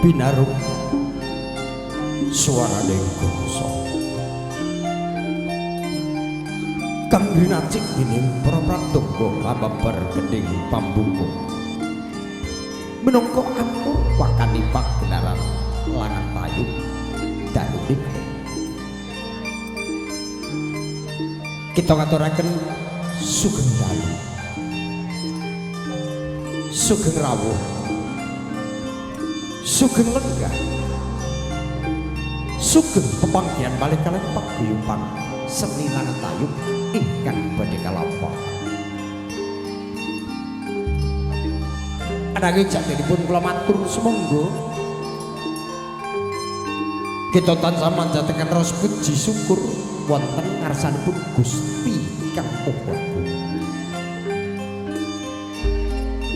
Binarum suarane gongso kang rinacik dening para pratangga kababar gending pambungkung menungko ampur wakani pagelaran langan payung daluning kita ngaturaken sugeng dalu sugeng rawuh sugeng lenggah sugeng pepanggihan balik kalian paguyuban seni lan tayub ingkang badhe kalampah ananging jatinipun kula matur sumangga kita tansah manjataken rasa puji syukur wonten ngarsanipun Gusti kang Maha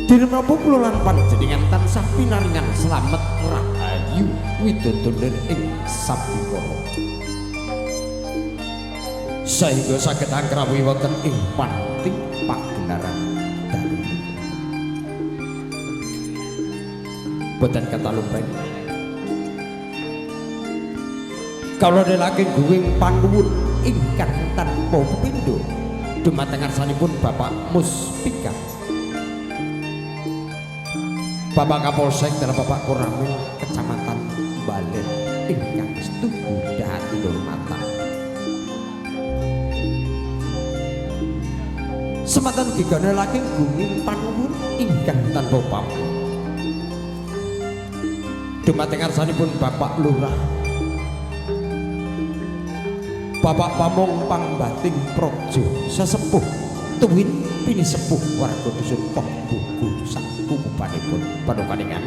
Dene menapa kula lan panjenengan tansah pinaringan slamet rahayu widodaren ing sabikara sehingga saged angkrawi wonten ing panting pagelaran dalu boten katalumpen kawula nelaken guwing panuwun ingkang tanpa pepindho dumateng ngarsanipun Bapak Muspika Bapak Kapolsek dan Bapak Koramil Kecamatan Balen ingkang setuju dahati hormatan sematan gigana lagi gunging panuwun ingkang tanpa pamrih dumateng ngarsanipun Bapak Lurah Bapak Pamong Pangbating Projo sesepuh tuwin pini sepuh warga dusun Pembuku sak kukupanipun panukaningan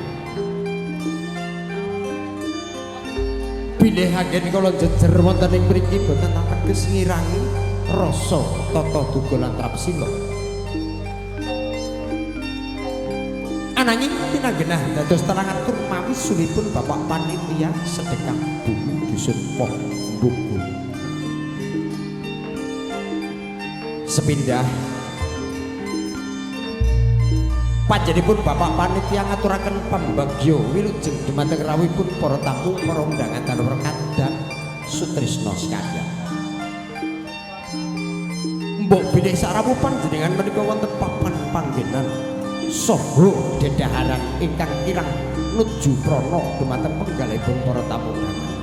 bilih agen kala jejer wonten ing mriki boten ateges ngirangi rasa tata duga lan trapsila ananging pinanggenah dados terangan turmawi sunipun Bapak Panitia Sedekah Bumi dusun Pembuku sepindah panjenipun Bapak Panitia ngaturaken pambagya wilujeng dumateng rawuhipun para tamu para undangan dan rekadang sutrisna sekaliyan. Mbok bilih sarawuh panjenengan menika wonten papan panggenan saha dedaharan ingkang kirang nuju prana dumateng penggalipun para tamu undangan.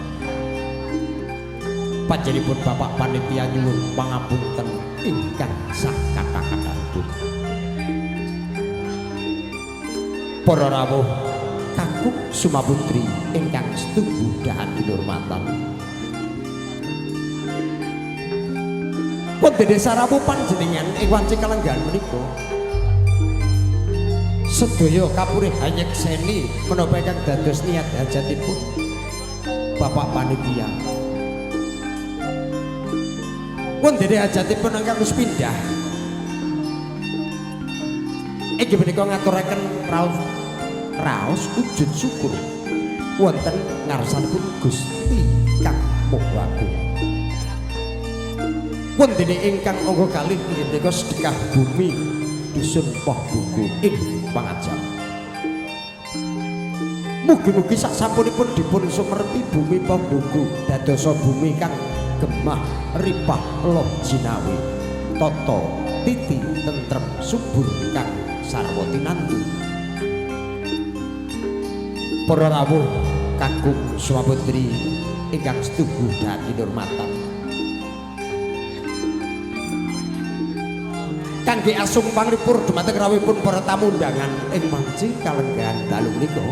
Panjenipun Bapak Panitia nyuwun pangapunten ingkang sakata-katapun. Para rawuh kakung Sumaputri ingkang setuju dahati hormatan. Pun dene sarawuh panjenengan ing wanci kalenggahan menika sedaya kapurih hanyekseni menapa ingkang dados niat hajatipun Bapak Panitia. Pun dene hajatipun ingkang wis pindah inggih menika ngaturaken raos wujud syukur wonten ngarsanipun Gusti kang Maha Agung. Pun dene ingkang angka kalih inggih menika Sedekah Bumi dusun Pembuku ing Pangajap. Mugi-mugi sasampunipun dipun sumerti bumi Pembuku dadosa bumi kang gemah ripah loh jinawi tata titi tentrem subur kang sarwa tinantu. Para rawuh kakung Sumaputri ingkang setuju dadi hormatan kangge asung pangripur dumateng rawuhipun para tamu undangan ing manci kalenggahan dalu menika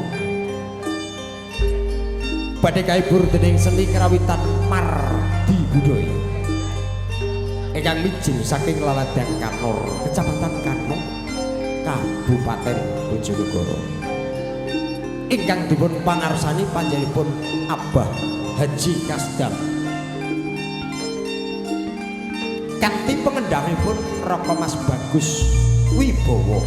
badhe kaibur dening seni kerawitan Mardi budaya ingkang mijil saking Laladang Kanor, Kecamatan Kanor, Kabupaten Bojonegoro. Ingkang dipun pangarsani panjenenganipun Abah Haji Kasdam. Kanthi pengendangipun Raka Mas Bagus Wibowo.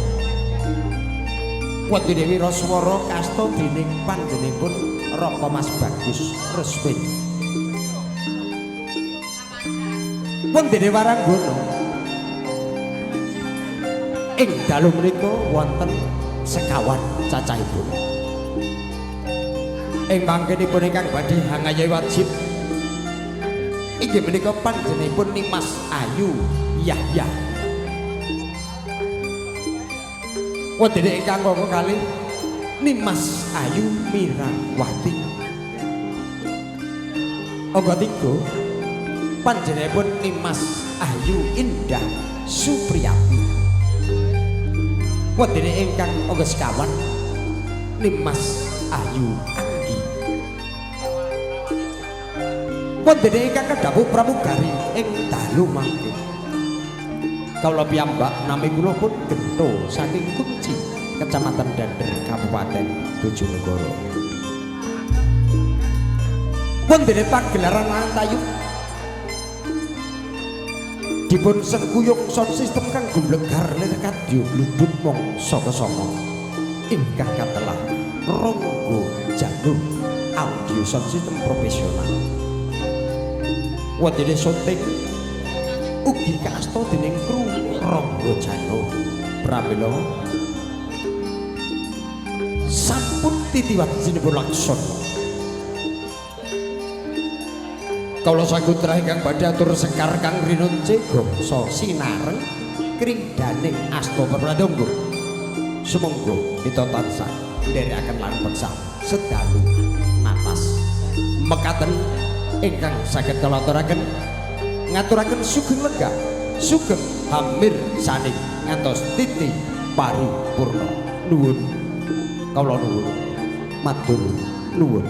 Wonten wiraswara kasta dening panjenenganipun Raka Mas Bagus Resmin. Wonten Waranggono ing dalu menika wonten sekawan cacahipun. Ing mangkenipun ingkang badhe hangayahi wajib inggih menika panjenenganipun Nimas Ayu Yahya. Wonten ingkang kanggo kalih Nimas Ayu Mirawati. Angka 3 panjenenganipun Nimas Ayu Indah Supriyati. Wonten ingkang angka 5 Nimas Ayu Anggi. Wonten ingkang kadhawuh pramugari ing dalu mangke. Kawula piyambak nami kula pun Gento saking Kunci, Kecamatan Dander, Kabupaten Bojonegoro. Wonten pagelaran Antayuk dipun sengkuyung sound system kang gumblegar lir kadya bludhut mangsa kesanga ingkang katelah Ronggo Janur audio sound system profesional. Wonten syuting ugi kaasta dening kru Ronggo Janur pramila sampun titiwat jinipun laksana. Kawula sakutra ingkang badhe atur sekar kang rinunce gongso sinareng kringdaning asta pradonga. Sumangga kita tansah nderekaken lan beksa sedalu napas mekaten ingkang saged kula aturaken ngaturaken sugeng lega sugeng hamir saning ngantos titi paripurna. Nuwun kawula nuwun matur nuwun.